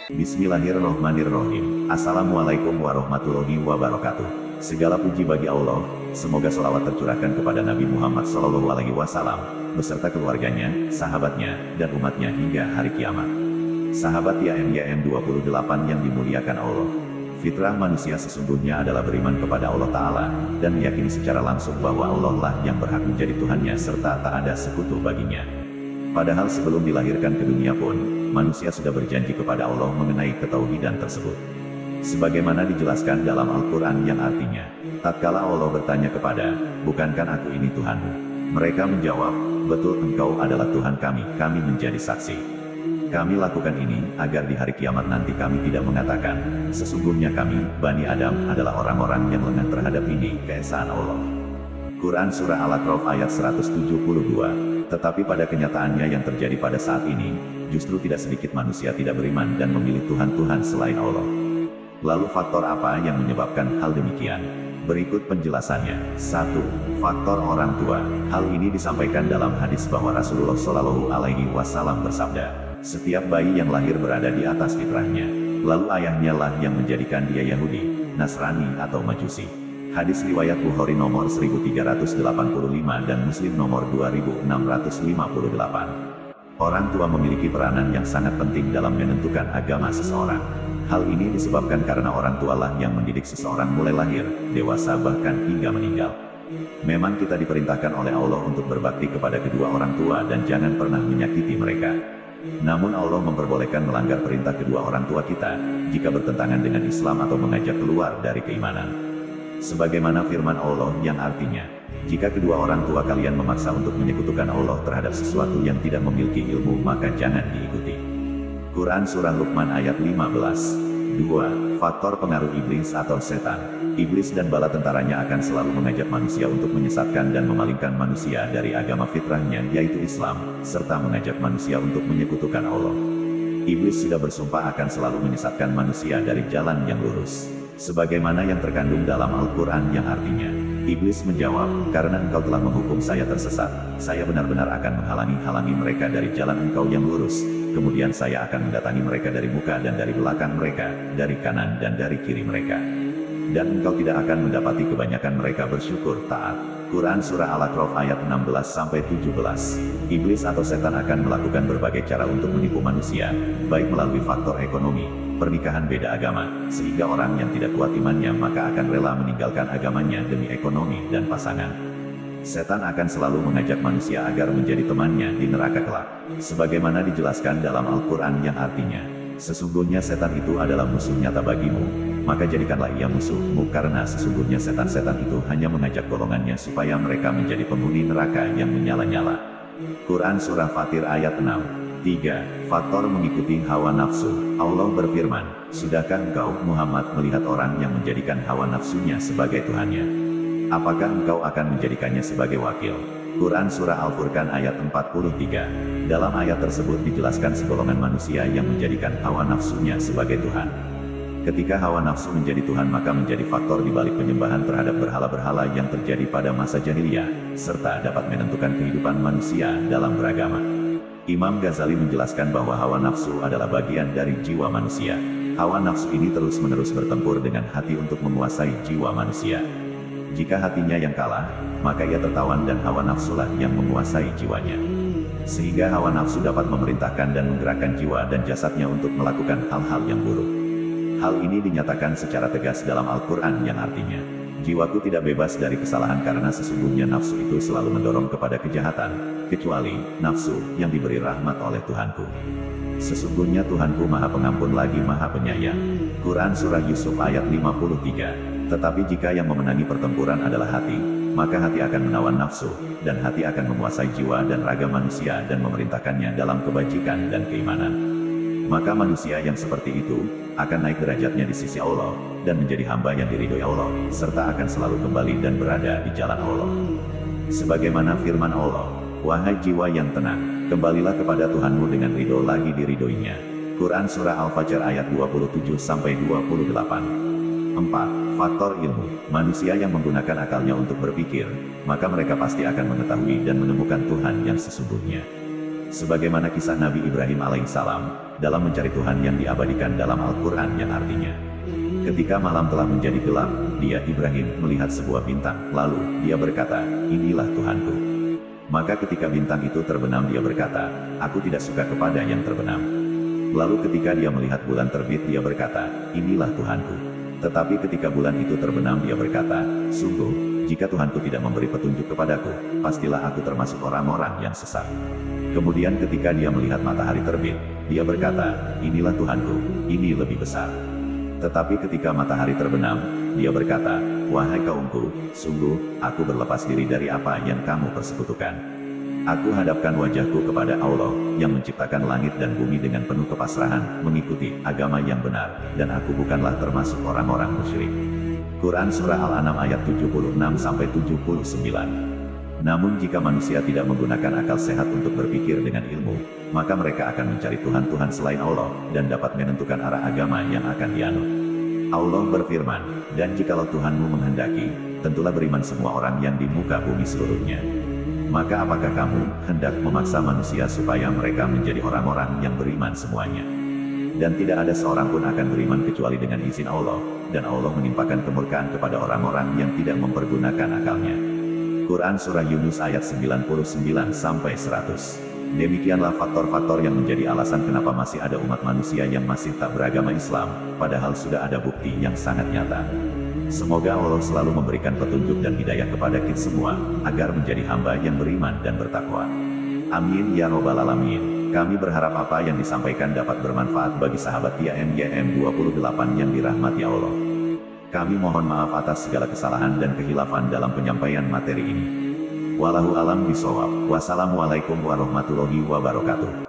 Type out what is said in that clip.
Bismillahirrohmanirrohim. Assalamualaikum warahmatullahi wabarakatuh. Segala puji bagi Allah, semoga sholawat tercurahkan kepada Nabi Muhammad SAW, beserta keluarganya, sahabatnya, dan umatnya hingga hari kiamat. Sahabat YM 28 yang dimuliakan Allah. Fitrah manusia sesungguhnya adalah beriman kepada Allah Ta'ala, dan meyakini secara langsung bahwa Allah lah yang berhak menjadi Tuhannya serta tak ada sekutu baginya. Padahal sebelum dilahirkan ke dunia pun, manusia sudah berjanji kepada Allah mengenai ketauhidan tersebut. Sebagaimana dijelaskan dalam Al-Quran yang artinya, tatkala Allah bertanya kepada, bukankah aku ini Tuhanmu? Mereka menjawab, betul engkau adalah Tuhan kami menjadi saksi. Kami lakukan ini, agar di hari kiamat nanti kami tidak mengatakan, sesungguhnya kami, Bani Adam, adalah orang-orang yang lengah terhadap ini, keesaan Allah. Quran Surah Al-A'raf ayat 172. Tetapi pada kenyataannya yang terjadi pada saat ini, justru tidak sedikit manusia tidak beriman dan memilih Tuhan-Tuhan selain Allah. Lalu faktor apa yang menyebabkan hal demikian? Berikut penjelasannya. 1. Faktor orang tua. Hal ini disampaikan dalam hadis bahwa Rasulullah SAW bersabda, setiap bayi yang lahir berada di atas fitrahnya, lalu ayahnya lah yang menjadikan dia Yahudi, Nasrani atau Majusi. Hadis riwayat Bukhari nomor 1385 dan Muslim nomor 2658. Orang tua memiliki peranan yang sangat penting dalam menentukan agama seseorang. Hal ini disebabkan karena orang tua lah yang mendidik seseorang mulai lahir, dewasa bahkan hingga meninggal. Memang kita diperintahkan oleh Allah untuk berbakti kepada kedua orang tua dan jangan pernah menyakiti mereka. Namun Allah memperbolehkan melanggar perintah kedua orang tua kita, jika bertentangan dengan Islam atau mengajak keluar dari keimanan. Sebagaimana firman Allah yang artinya, jika kedua orang tua kalian memaksa untuk menyekutukan Allah terhadap sesuatu yang tidak memiliki ilmu maka jangan diikuti. Quran Surah Luqman ayat 15. 2. Faktor pengaruh iblis atau setan. Iblis dan bala tentaranya akan selalu mengajak manusia untuk menyesatkan dan memalingkan manusia dari agama fitrahnya yaitu Islam, serta mengajak manusia untuk menyekutukan Allah. Iblis sudah bersumpah akan selalu menyesatkan manusia dari jalan yang lurus. Sebagaimana yang terkandung dalam Al-Quran yang artinya, Iblis menjawab, karena engkau telah menghukum saya tersesat, saya benar-benar akan menghalangi mereka dari jalan engkau yang lurus, kemudian saya akan mendatangi mereka dari muka dan dari belakang mereka, dari kanan dan dari kiri mereka. Dan engkau tidak akan mendapati kebanyakan mereka bersyukur taat. Quran Surah Al-A'raf ayat 16-17. Iblis atau setan akan melakukan berbagai cara untuk menipu manusia, baik melalui faktor ekonomi, pernikahan beda agama, sehingga orang yang tidak kuat imannya maka akan rela meninggalkan agamanya demi ekonomi dan pasangan. Setan akan selalu mengajak manusia agar menjadi temannya di neraka kelak. Sebagaimana dijelaskan dalam Al-Quran yang artinya, sesungguhnya setan itu adalah musuh nyata bagimu, maka jadikanlah ia musuhmu karena sesungguhnya setan-setan itu hanya mengajak golongannya supaya mereka menjadi penghuni neraka yang menyala-nyala. Quran Surah Fatir ayat 6. 3. Faktor mengikuti hawa nafsu. Allah berfirman, sudahkah engkau Muhammad melihat orang yang menjadikan hawa nafsunya sebagai Tuhannya? Apakah engkau akan menjadikannya sebagai wakil? Quran Surah Al-Furqan ayat 43. Dalam ayat tersebut dijelaskan segolongan manusia yang menjadikan hawa nafsunya sebagai Tuhan. Ketika hawa nafsu menjadi Tuhan maka menjadi faktor dibalik penyembahan terhadap berhala-berhala yang terjadi pada masa jahiliyah, serta dapat menentukan kehidupan manusia dalam beragama. Imam Ghazali menjelaskan bahwa hawa nafsu adalah bagian dari jiwa manusia. Hawa nafsu ini terus-menerus bertempur dengan hati untuk menguasai jiwa manusia. Jika hatinya yang kalah, maka ia tertawan dan hawa nafsulah yang menguasai jiwanya. Sehingga hawa nafsu dapat memerintahkan dan menggerakkan jiwa dan jasadnya untuk melakukan hal-hal yang buruk. Hal ini dinyatakan secara tegas dalam Al-Quran yang artinya, jiwaku tidak bebas dari kesalahan karena sesungguhnya nafsu itu selalu mendorong kepada kejahatan, kecuali nafsu yang diberi rahmat oleh Tuhanku. Sesungguhnya Tuhanku Maha Pengampun lagi Maha Penyayang. Quran Surah Yusuf ayat 53. Tetapi jika yang memenangi pertempuran adalah hati, maka hati akan menawan nafsu, dan hati akan menguasai jiwa dan raga manusia dan memerintahkannya dalam kebajikan dan keimanan. Maka manusia yang seperti itu, akan naik derajatnya di sisi Allah, dan menjadi hamba yang diridhoi Allah, serta akan selalu kembali dan berada di jalan Allah. Sebagaimana firman Allah, wahai jiwa yang tenang, kembalilah kepada Tuhanmu dengan ridho lagi diridhoinya. Quran Surah Al-Fajr ayat 27-28. 4. Faktor ilmu. Manusia yang menggunakan akalnya untuk berpikir, maka mereka pasti akan mengetahui dan menemukan Tuhan yang sesungguhnya. Sebagaimana kisah Nabi Ibrahim alaihissalam, dalam mencari Tuhan yang diabadikan dalam Al-Quran yang artinya, ketika malam telah menjadi gelap, dia Ibrahim melihat sebuah bintang, lalu dia berkata, inilah Tuhanku. Maka ketika bintang itu terbenam dia berkata, aku tidak suka kepada yang terbenam. Lalu ketika dia melihat bulan terbit dia berkata, inilah Tuhanku. Tetapi ketika bulan itu terbenam dia berkata, sungguh, jika Tuhanku tidak memberi petunjuk kepadaku, pastilah aku termasuk orang-orang yang sesat. Kemudian ketika dia melihat matahari terbit, dia berkata, inilah Tuhanku, ini lebih besar. Tetapi ketika matahari terbenam, dia berkata, wahai kaumku, sungguh, aku berlepas diri dari apa yang kamu persekutukan. Aku hadapkan wajahku kepada Allah, yang menciptakan langit dan bumi dengan penuh kepasrahan, mengikuti agama yang benar, dan aku bukanlah termasuk orang-orang musyrik. Quran Surah Al-An'am ayat 76-79. Namun jika manusia tidak menggunakan akal sehat untuk berpikir dengan ilmu, maka mereka akan mencari Tuhan-Tuhan selain Allah, dan dapat menentukan arah agama yang akan dianut. Allah berfirman, dan jikalau Tuhanmu menghendaki, tentulah beriman semua orang yang di muka bumi seluruhnya. Maka apakah kamu hendak memaksa manusia supaya mereka menjadi orang-orang yang beriman semuanya? Dan tidak ada seorang pun akan beriman kecuali dengan izin Allah, dan Allah menimpakan kemurkaan kepada orang-orang yang tidak mempergunakan akalnya. Quran Surah Yunus ayat 99-100. Demikianlah faktor-faktor yang menjadi alasan kenapa masih ada umat manusia yang masih tak beragama Islam, padahal sudah ada bukti yang sangat nyata. Semoga Allah selalu memberikan petunjuk dan hidayah kepada kita semua, agar menjadi hamba yang beriman dan bertakwa. Amin ya robbal alamin. Kami berharap apa yang disampaikan dapat bermanfaat bagi sahabat YM28 yang dirahmati Allah. Kami mohon maaf atas segala kesalahan dan kehilafan dalam penyampaian materi ini. Wallahu alam bishawab. Wassalamualaikum warahmatullahi wabarakatuh.